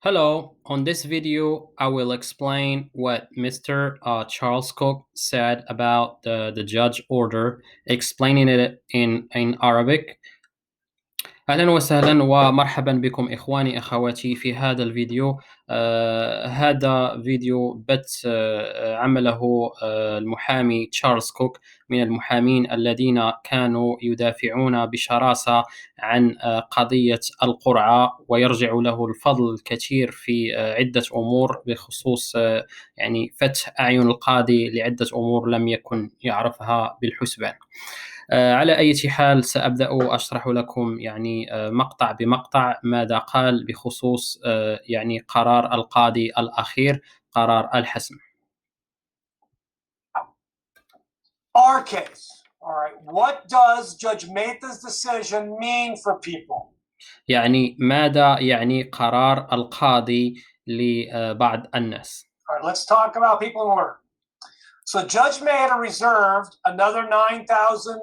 Hello, on this video I will explain what Mr. Charles Kuck said about the judge order, explaining it in Arabic. أهلا وسهلا ومرحبا بكم إخواني أخواتي في هذا الفيديو. هذا فيديو بث عمله المحامي تشارلز كوك من المحامين الذين كانوا يدافعون بشراسة عن قضية القرعة، ويرجع له الفضل الكثير في عدة أمور بخصوص يعني فتح أعين القاضي لعدة أمور لم يكن يعرفها بالحسبان. على أي حال سأبدأ أشرح لكم يعني مقطع بمقطع ماذا قال بخصوص يعني قرار القاضي الأخير، قرار الحسم. Our case. All right. What does Judge Mehta's decision mean for people? يعني ماذا يعني قرار القاضي لبعض الناس. All right. Let's talk about people in order. So Judge Mehta reserved another 9,000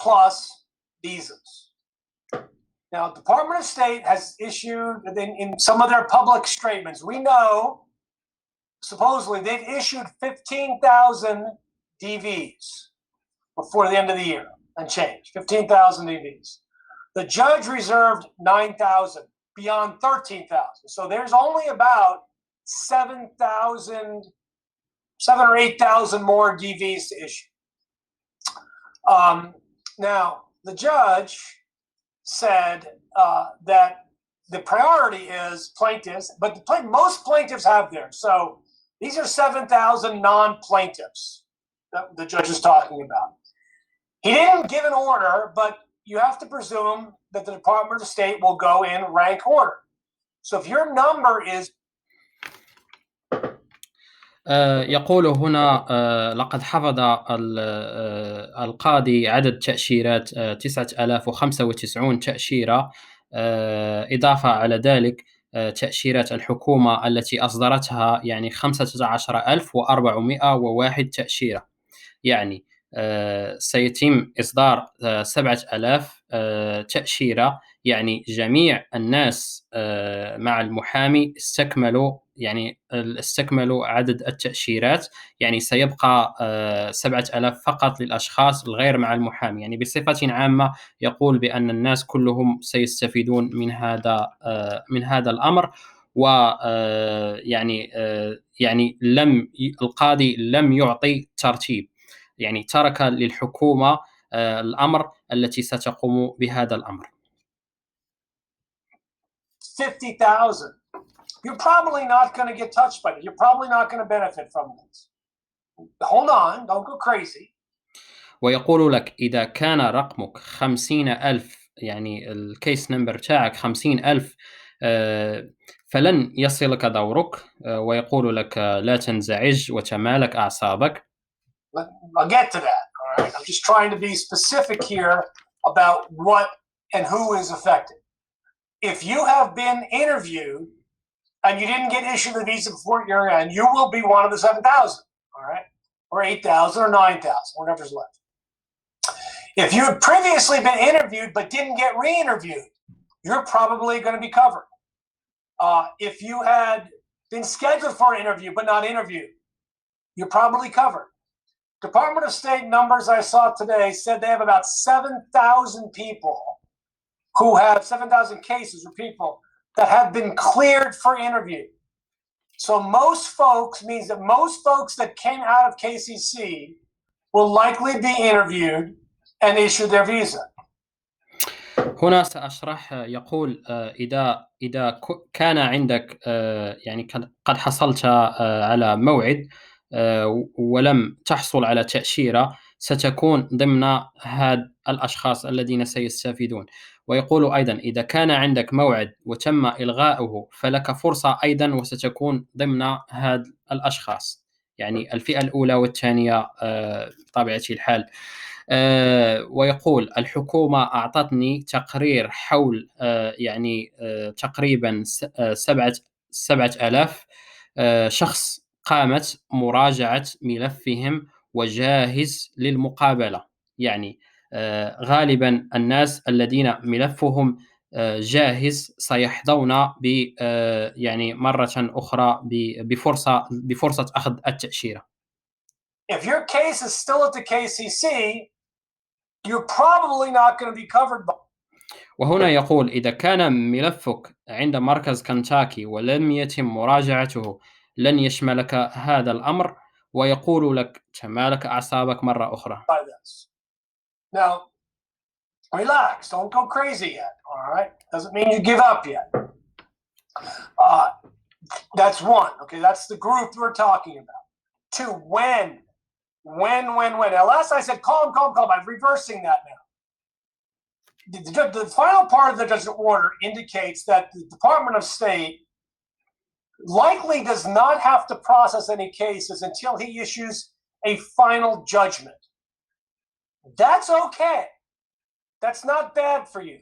plus visas. Now, Department of State has issued in some of their public statements, we know supposedly they've issued 15,000 DVs before the end of the year and change, 15,000 DVs. The judge reserved 9,000 beyond 13,000. So there's only about 7 or 8,000 more DVs to issue. Now, the judge said that the priority is plaintiffs, but most plaintiffs have theirs. So these are 7,000 non-plaintiffs that the judge is talking about. He didn't give an order, but you have to presume that the Department of State will go in rank order. So if your number is يقول هنا لقد حفظ القاضي عدد تأشيرات 9095 تأشيرة، إضافة على ذلك تأشيرات الحكومة التي أصدرتها يعني 15401 تأشيرة. يعني سيتم إصدار 7000 تأشيرة. يعني جميع الناس مع المحامي استكملوا عدد التأشيرات. يعني سيبقى 7000 فقط للأشخاص الغير مع المحامي. يعني بصفة عامة يقول بأن الناس كلهم سيستفيدون من هذا الأمر. ويعني القاضي لم يعطي ترتيب، يعني ترك للحكومة الأمر التي ستقوم بهذا الأمر. 50,000. You're probably not going to get touched by it. You're probably not going to benefit from this. Hold on, don't go crazy. ويقول لك إذا كان رقمك 50,000، يعني الكيس نمبر تاعك 50,000، فلن يصلك دورك. ويقول لك لا تنزعج وتمالك أعصابك. I'll get to that. All right. I'm just trying to be specific here about what and who is affected. If you have been interviewed and you didn't get issued the visa before your end, you will be one of the 7,000, all right, or 8,000 or 9,000, whatever's left. If you had previously been interviewed but didn't get re-interviewed, you're probably going to be covered. If you had been scheduled for an interview but not interviewed, you're probably covered. Department of State numbers I saw today said they have about 7,000 people who have 7,000 cases or people that have been cleared for interview. So most folks means that most folks that came out of KCC will likely be interviewed and issued their visa. هنا سأشرح. يقول إذا كان عندك يعني قد حصلت على موعد ولم تحصل على تأشيرة، ستكون ضمن هاد الأشخاص الذين سيستفيدون. ويقول أيضا إذا كان عندك موعد وتم إلغاؤه فلك فرصة أيضا وستكون ضمن هاد الأشخاص، يعني الفئة الأولى والثانية بطبيعة الحال. ويقول الحكومة أعطتني تقرير حول يعني تقريبا 7,000 شخص قامت مراجعة ملفهم وجاهز للمقابلة. يعني غالبا الناس الذين ملفهم جاهز سيحظون يعني مرة أخرى بفرصة أخذ التأشيرة. If your case is still at the KCC, you're probably not going to be covered by. وهنا يقول إذا كان ملفك عند مركز كنتاكي ولم يتم مراجعته لن يشملك هذا الأمر، ويقول لك تمالك أعصابك مرة أخرى. By this. Now, relax. Don't go crazy yet. All right. Doesn't mean you give up yet. That's one. Okay. That's the group we're talking about. Two, when. Now, last I said calm. I'm reversing that now. The final part of the judge's order indicates that the Department of State likely does not have to process any cases until he issues a final judgment. That's okay. That's not bad for you,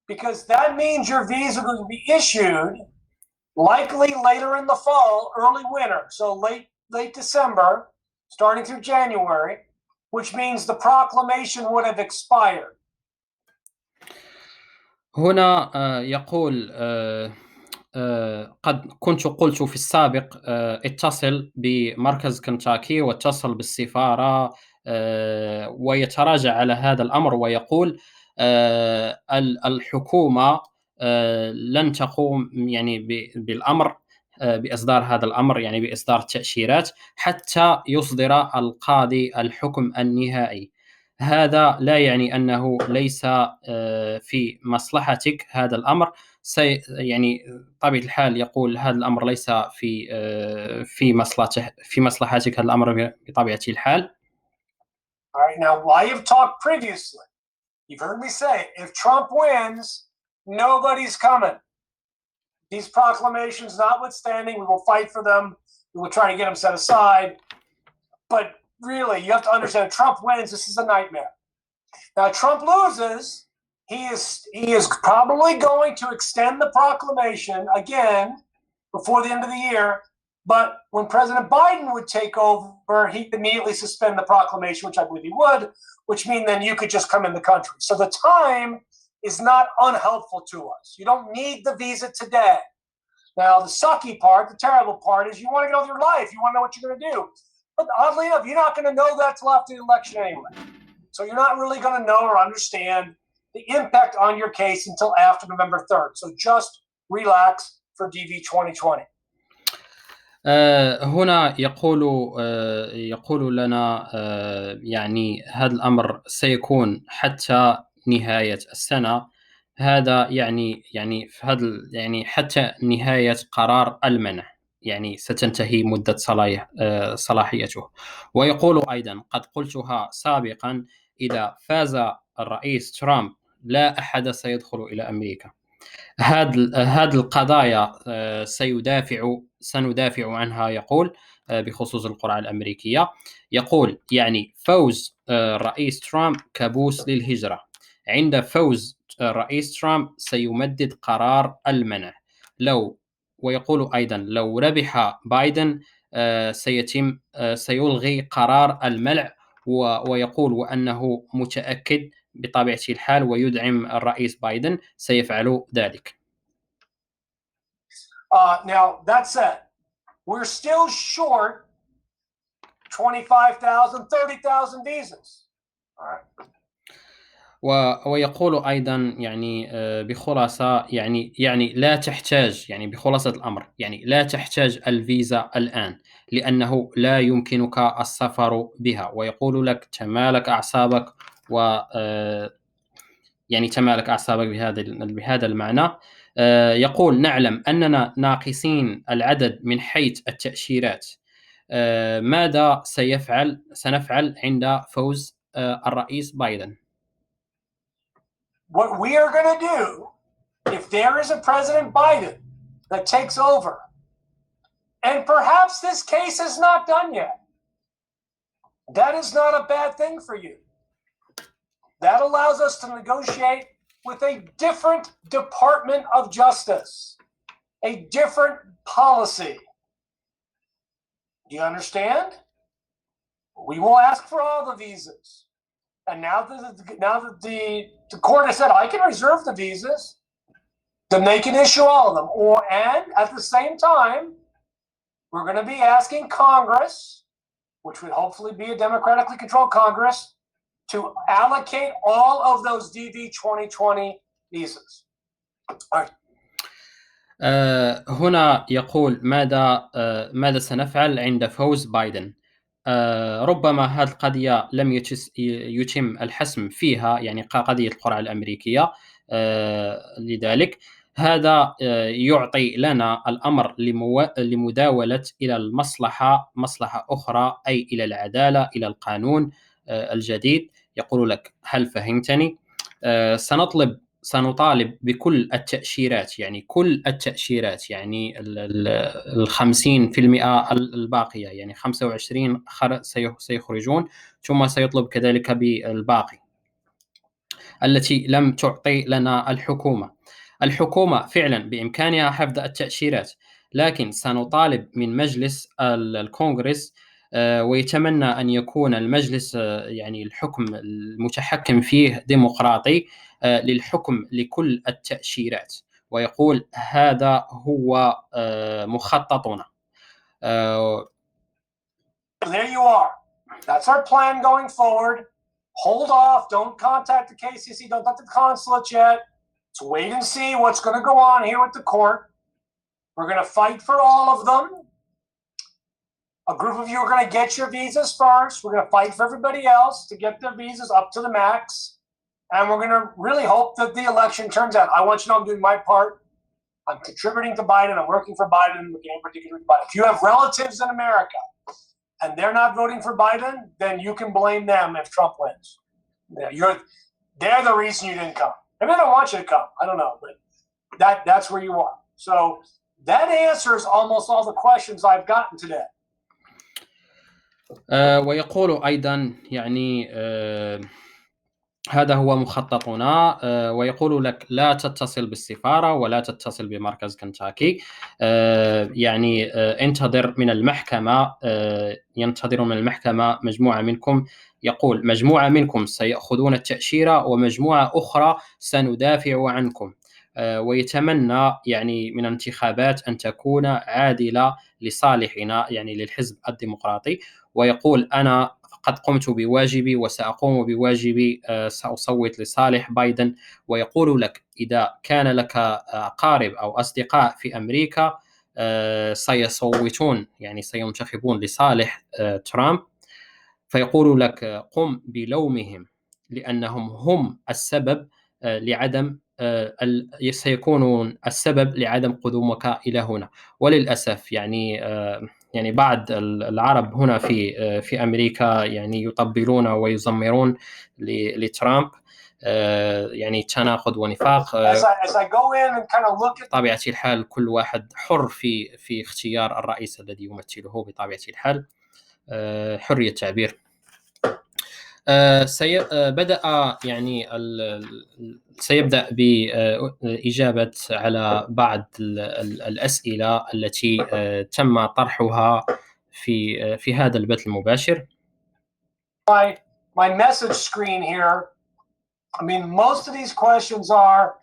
because that means your visa will be issued likely later in the fall, early winter, so late December, starting through January, which means the proclamation would have expired. هنا يقول قد كنت قلت في السابق اتصل بمركز كنتاكي واتصل بالسفارة ويتراجع على هذا الأمر ويقول الحكومة لن تقوم يعني بالأمر بإصدار هذا الأمر، يعني بإصدار التأشيرات حتى يصدر القاضي الحكم النهائي. هذا لا يعني أنه ليس في مصلحتك هذا الأمر، يعني طبيعة الحال يقول هذا الأمر ليس في مصلحتك هذا الأمر بطبيعة الحال. All right, now I have talked previously. You've heard me say, if Trump wins, nobody's coming. These proclamations notwithstanding, we will fight for them. We will try to get them set aside. But really, you have to understand, if Trump wins, this is a nightmare. Now, if Trump loses, he is probably going to extend the proclamation again before the end of the year. But when President Biden would take over, he'd immediately suspend the proclamation, which I believe he would, which means then you could just come in the country. So the time is not unhelpful to us. You don't need the visa today. Now, the sucky part, the terrible part, is you want to get on with your life. You want to know what you're going to do. But oddly enough, you're not going to know that till after the election anyway. So you're not really going to know or understand the impact on your case until after November 3rd. So just relax for Dv2020. هنا يقول لنا يعني هذا الأمر سيكون حتى نهاية السنة. هذا يعني في هذا يعني حتى نهاية قرار المنع، يعني ستنتهي مدة صلاحيته. ويقول أيضا قد قلتها سابقا، إذا فاز الرئيس ترامب لا أحد سيدخل إلى أمريكا. هذه القضايا سندافع عنها. يقول بخصوص القرعة الأمريكية، يقول يعني فوز الرئيس ترامب كابوس للهجرة. عند فوز الرئيس ترامب سيمدد قرار المنع. ويقول أيضا لو ربح بايدن سيلغي قرار المنع. ويقول وأنه متأكد بطبيعة الحال ويدعم الرئيس بايدن سيفعل ذلك. Now, that said, we're still short 25,000, 30,000 visas. All right. ويقول أيضا يعني بخلاصة يعني لا تحتاج، يعني بخلاصة الأمر يعني لا تحتاج الفيزا الآن لأنه لا يمكنك السفر بها. ويقول لك تمالك أعصابك يعني تمالك أعصابك بهذا المعنى. يقول نعلم أننا ناقصين العدد من حيث التأشيرات. ماذا سنفعل عند فوز الرئيس بايدن؟ What we are going to do, if there is a President Biden that takes over, and perhaps this case is not done yet, that is not a bad thing for you. That allows us to negotiate with a different Department of Justice, a different policy. Do you understand? We will ask for all the visas. And now that the court has said I can reserve the visas, then they can issue all of them. And at the same time, we're going to be asking Congress, which would hopefully be a democratically controlled Congress, to allocate all of those Dv2020 visas. All right. هنا يقول ماذا سنفعل عند فوز بايدن. ربما هذه القضية لم يتم الحسم فيها، يعني قضية القرعة الأمريكية. لذلك هذا يعطي لنا الأمر لمداولة إلى مصلحة أخرى، أي إلى العدالة، إلى القانون الجديد. يقول لك هل فهمتني؟ سنطالب بكل التأشيرات، يعني كل التأشيرات، يعني 50% الباقية، يعني 25 سيخرجون، ثم سيطلب كذلك بالباقي التي لم تعطي لنا الحكومة فعلا بإمكانها حفظ التأشيرات، لكن سنطالب من مجلس الكونغرس، ويتمنى أن يكون المجلس يعني الحكم المتحكم فيه ديمقراطي، للحكم لكل التأشيرات، ويقول هذا هو مخططنا. There you are. That's our plan going forward. Hold off. Don't contact the KCC. Don't contact the consulate yet. Let's wait and see what's going to go on here with the court. We're going to fight for all of them. A group of you are going to get your visas first. We're going to fight for everybody else to get their visas up to the max. And we're going to really hope that the election turns out. I want you to know I'm doing my part. I'm contributing to Biden. I'm working for Biden. In particular, Biden. If you have relatives in America and they're not voting for Biden, then you can blame them if Trump wins. They're the reason you didn't come. Maybe they don't want you to come. I don't know, but that's where you are. So that answers almost all the questions I've gotten today. ويقول أيضا يعني هذا هو مخططنا، ويقول لك لا تتصل بالسفارة ولا تتصل بمركز كنتاكي، يعني انتظر من المحكمة، ينتظر من المحكمة مجموعة منكم. يقول مجموعة منكم سيأخذون التأشيرة ومجموعة أخرى سندافع عنكم، ويتمنى يعني من الانتخابات أن تكون عادلة لصالحنا، يعني للحزب الديمقراطي. ويقول أنا قد قمت بواجبي وسأقوم بواجبي، سأصوت لصالح بايدن. ويقول لك إذا كان لك أقارب أو أصدقاء في أمريكا سيصوتون، يعني سينتخبون لصالح ترامب، فيقول لك قم بلومهم لأنهم هم السبب لعدم سيكونون السبب لعدم قدومك إلى هنا. وللأسف يعني بعض العرب هنا في أمريكا يعني يطبلون ويزمرون لترامب، يعني تناقض ونفاق. بطبيعة الحال كل واحد حر في اختيار الرئيس الذي يمثله، بطبيعة الحال حرية التعبير. سيبدأ بإجابة على بعض الأسئلة التي تم طرحها في هذا البث المباشر. My message screen here. I mean, most of these questions are,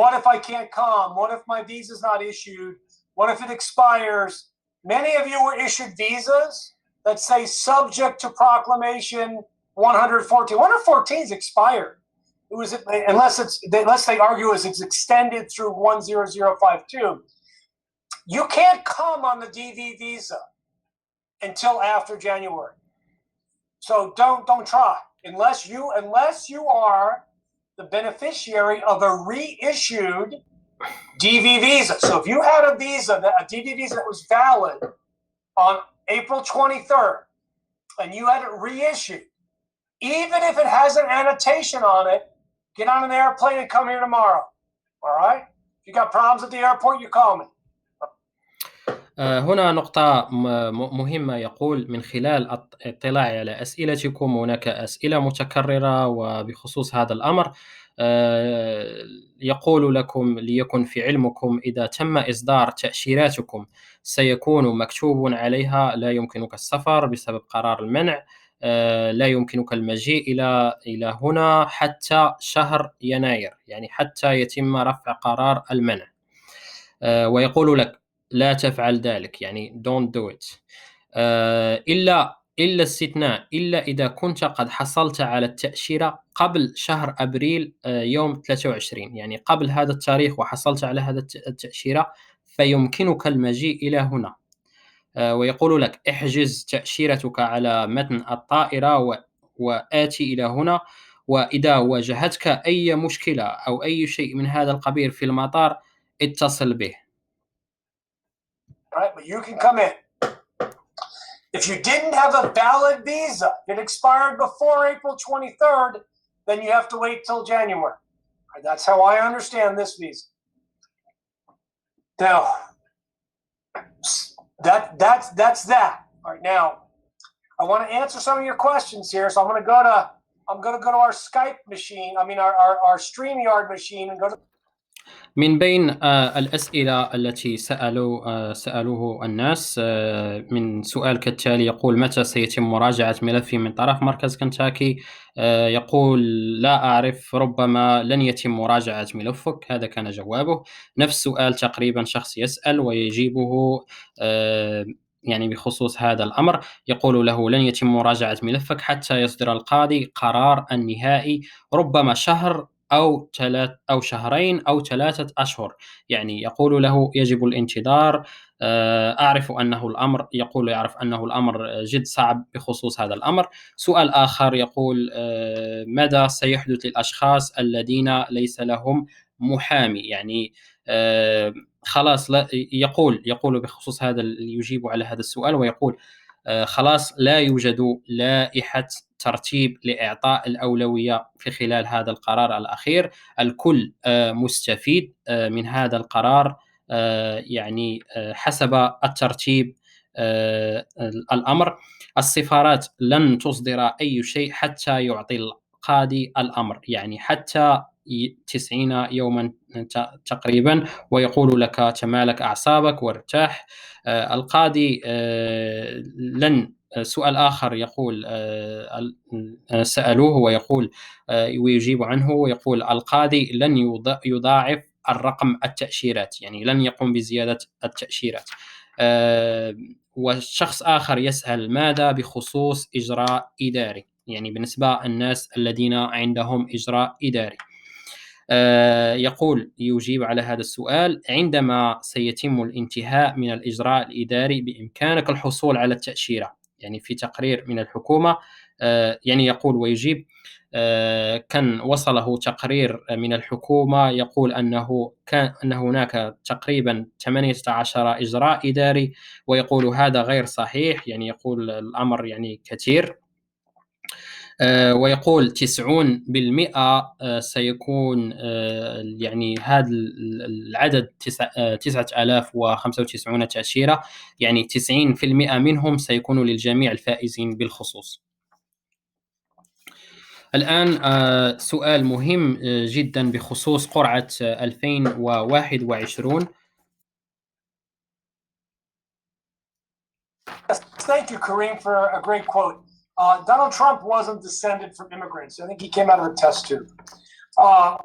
what if I can't come? What if my visa's not issued? What if it expires? Many of you were issued visas that say subject to proclamation 114. 114 is expired. It was unless they argue it's extended through 10052. You can't come on the DV visa until after January. So don't try unless you are the beneficiary of a reissued DV visa. So if you had a DV visa that was valid on April 23rd, and you had it reissued, even if it has an annotation on it, get on an airplane and come here tomorrow. All right? If you got problems at the airport, you call me. هنا نقطة مهمة. يقول من خلال اطلاعي على أسئلتكم هناك أسئلة متكررة وبخصوص هذا الأمر. يقول لكم ليكن في علمكم إذا تم إصدار تأشيراتكم سيكون مكتوب عليها لا يمكنك السفر بسبب قرار المنع. لا يمكنك المجيء إلى هنا حتى شهر يناير، يعني حتى يتم رفع قرار المنع. ويقول لك لا تفعل ذلك، يعني don't do it. إلا استثناء، إلا إذا كنت قد حصلت على التأشيرة قبل شهر أبريل يوم 23، يعني قبل هذا التاريخ وحصلت على هذا التأشيرة فيمكنك المجيء إلى هنا. ويقول لك احجز تأشيرتك على متن الطائرة وآتي إلى هنا، وإذا واجهتك أي مشكلة أو أي شيء من هذا القبيل في المطار اتصل به. Right, but you can come in. If you didn't have a valid visa, it expired before April 23rd, then you have to wait till January. Right, that's how I understand this visa. Now, that's that. All right, now I want to answer some of your questions here, so I'm going to go to our Skype machine. I mean our StreamYard machine, and go to. من بين الأسئلة التي سألوه الناس، من سؤال كالتالي: يقول متى سيتم مراجعة ملفي من طرف مركز كنتاكي؟ يقول لا أعرف، ربما لن يتم مراجعة ملفك. هذا كان جوابه. نفس سؤال تقريبا شخص يسأل ويجيبه يعني بخصوص هذا الأمر، يقول له لن يتم مراجعة ملفك حتى يصدر القاضي قرار النهائي، ربما شهر أو شهرين أو 3 أشهر. يعني يقول له يجب الانتظار. أعرف أنه الأمر، يعرف أنه الأمر جد صعب بخصوص هذا الأمر. سؤال آخر يقول ماذا سيحدث للأشخاص الذين ليس لهم محامي؟ يعني خلاص لا، يقول بخصوص هذا، يجيب على هذا السؤال ويقول خلاص لا يوجد لائحة ترتيب لإعطاء الأولوية في خلال هذا القرار الأخير. الكل مستفيد من هذا القرار، يعني حسب الترتيب الأمر. السفارات لن تصدر أي شيء حتى يعطي القاضي الأمر، يعني حتى 90 يوما تقريبا، ويقول لك تمالك أعصابك وارتاح. القاضي لن. سؤال آخر يقول سألوه ويقول ويجيب عنه ويقول القاضي لن يضاعف الرقم التأشيرات، يعني لن يقوم بزيادة التأشيرات. والشخص آخر يسأل ماذا بخصوص إجراء إداري، يعني بالنسبة الناس الذين عندهم إجراء إداري. يجيب على هذا السؤال عندما سيتم الانتهاء من الإجراء الإداري بإمكانك الحصول على التأشيرة، يعني في تقرير من الحكومة. يعني يقول ويجيب كان وصله تقرير من الحكومة يقول أن هناك تقريبا 18 إجراء إداري، ويقول هذا غير صحيح، يعني يقول الأمر يعني كثير. ويقول 90% سيكون يعني هذا العدد 9095 تأشيرة، يعني 90% منهم سيكون للجميع الفائزين بالخصوص. الآن سؤال مهم جدا بخصوص قرعة 2021. Thank you, Kareem, for a great quote. Donald Trump wasn't descended from immigrants. I think he came out of a test tube.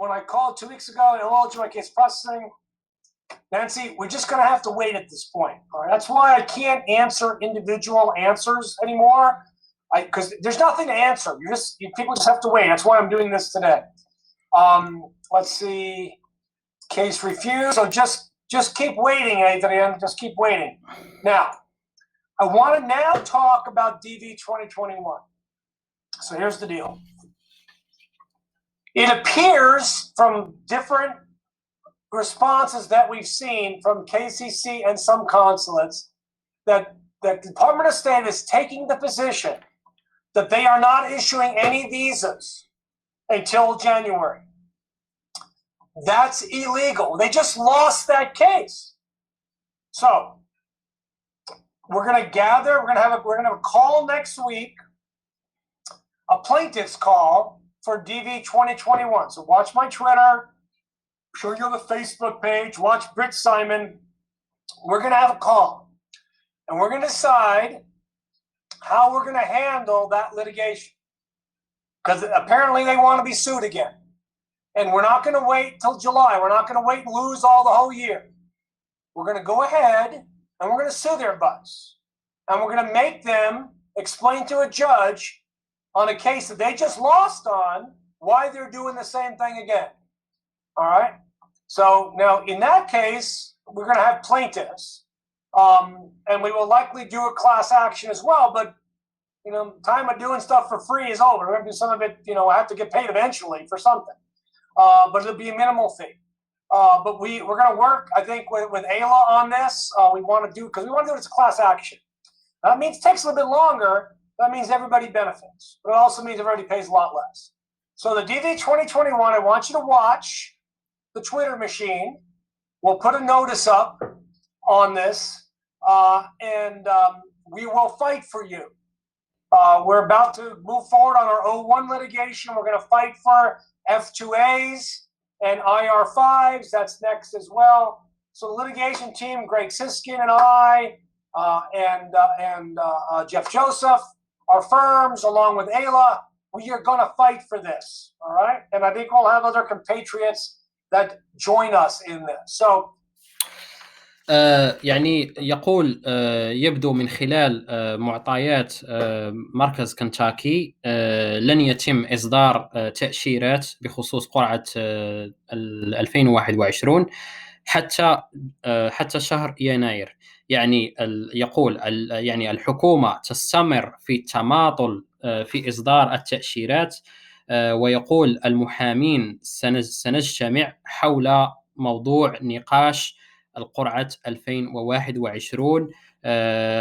When I called 2 weeks ago, hello, joint case processing, Nancy, we're just going to have to wait at this point. All right? That's why I can't answer individual answers anymore, because there's nothing to answer. People just have to wait. That's why I'm doing this today. Let's see, case refused. So just keep waiting, Adrian. Just keep waiting. Now, I want to now talk about Dv2021. So here's the deal. It appears from different responses that we've seen from KCC and some consulates that the Department of State is taking the position that they are not issuing any visas until January. That's illegal. They just lost that case. So we're going to gather. We're going to have a call next week, a plaintiff's call for Dv2021. So watch my Twitter. I'm sure you have a Facebook page. Watch Britt Simon. We're going to have a call, and we're going to decide how we're going to handle that litigation. Because apparently they want to be sued again. And we're not going to wait till July. We're not going to wait and lose all the whole year. We're going to go ahead and we're going to sue their butts. And we're going to make them explain to a judge on a case that they just lost on why they're doing the same thing again. All right? So now in that case, we're going to have plaintiffs. And we will likely do a class action as well. But, you know, time of doing stuff for free is over. We're going to do some of it, you know, I have to get paid eventually for something. But it'll be a minimal fee. But we're going to work, I think, with Ayla on this. We want to do, because we want to do it as a class action. That means it takes a little bit longer. That means everybody benefits. But it also means everybody pays a lot less. So the Dv2021, I want you to watch the Twitter machine. We'll put a notice up on this, and we will fight for you. We're about to move forward on our O1 litigation. We're going to fight for F2As and IR5s. That's next as well. So the litigation team, Greg Siskin and I, and Jeff Joseph, our firms, along with Ayla, we are going to fight for this. All right. And I think we'll have other compatriots that join us in this. So يعني يقول يبدو من خلال معطيات مركز كنتاكي لن يتم إصدار تأشيرات بخصوص قرعة 2021 حتى شهر يناير. يعني يقول يعني الحكومة تستمر في التماطل في إصدار التأشيرات، ويقول المحامين سنجتمع حول موضوع نقاش القرعة 2021.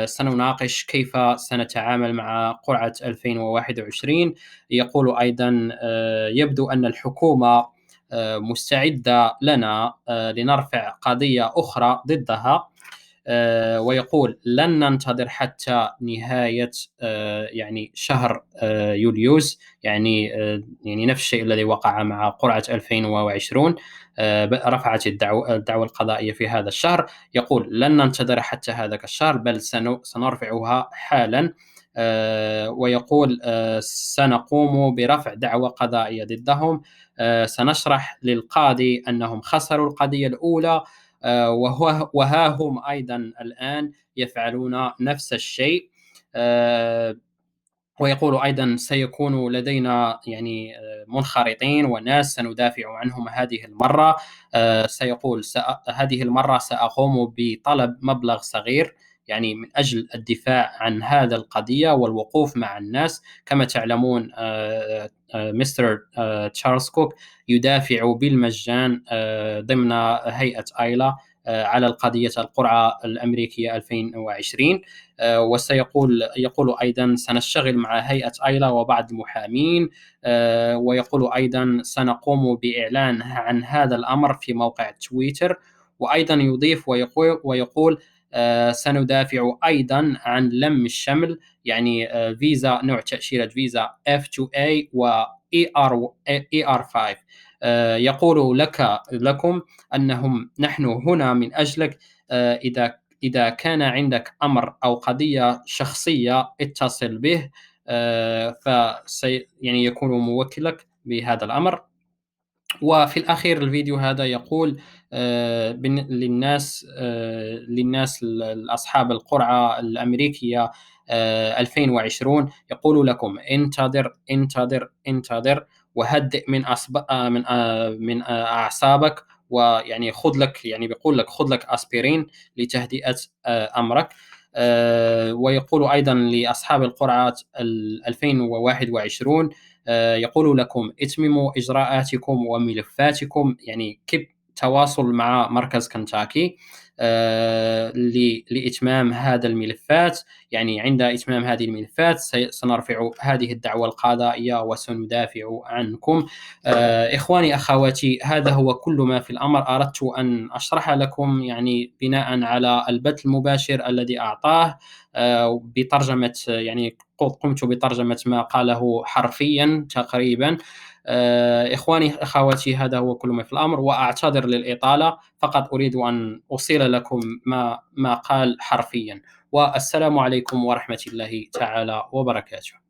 سنناقش كيف سنتعامل مع قرعة 2021. يقول أيضا يبدو أن الحكومة مستعدة لنا لنرفع قضية أخرى ضدها، ويقول لن ننتظر حتى نهاية يعني شهر يوليوز، يعني نفس الشيء الذي وقع مع قرعة 2020. رفعت الدعوة القضائية في هذا الشهر. يقول لن ننتظر حتى هذاك الشهر، بل سنرفعها حالا. ويقول سنقوم برفع دعوة قضائية ضدهم. سنشرح للقاضي أنهم خسروا القضية الأولى، وها هم أيضا الآن يفعلون نفس الشيء. ويقول أيضا سيكون لدينا يعني منخرطين وناس سندافع عنهم هذه المرة. سيقول هذه المرة سأقوم بطلب مبلغ صغير يعني من أجل الدفاع عن هذا القضية والوقوف مع الناس. كما تعلمون مستر تشارلز كوك يدافع بالمجان ضمن هيئة آيلا على القضية القرعة الأمريكية 2020. يقول أيضا سنشتغل مع هيئة آيلا وبعض المحامين. ويقول أيضا سنقوم بإعلان عن هذا الأمر في موقع تويتر. وأيضا يضيف ويقول سندافع أيضا عن لم الشمل، يعني فيزا نوع تأشيرة فيزا F2A و ER5. يقول لكم أنهم نحن هنا من أجلك. إذا كان عندك أمر أو قضية شخصية اتصل به، يعني يكون موكلك بهذا الأمر. وفي الأخير الفيديو هذا يقول للناس أصحاب القرعة الأمريكية 2020، يقول لكم انتظر وهدئ من أعصابك، ويعني بيقول لك خذ لك أسبرين لتهدئة أمرك. ويقول أيضا لأصحاب القرعات 2021 يقول لكم اتمموا إجراءاتكم وملفاتكم، يعني تواصل مع مركز كنتاكي لإتمام هذا الملفات. يعني عند إتمام هذه الملفات سنرفع هذه الدعوة القضائية وسندافع عنكم. إخواني أخواتي، هذا هو كل ما في الأمر أردت أن أشرح لكم، يعني بناء على البث المباشر الذي أعطاه بترجمة، يعني قمت بترجمة ما قاله حرفيا تقريبا. إخواني أخواتي، هذا هو كل ما في الأمر، وأعتذر للإطالة، فقط أريد أن أوصل لكم ما قال حرفيا. والسلام عليكم ورحمة الله تعالى وبركاته.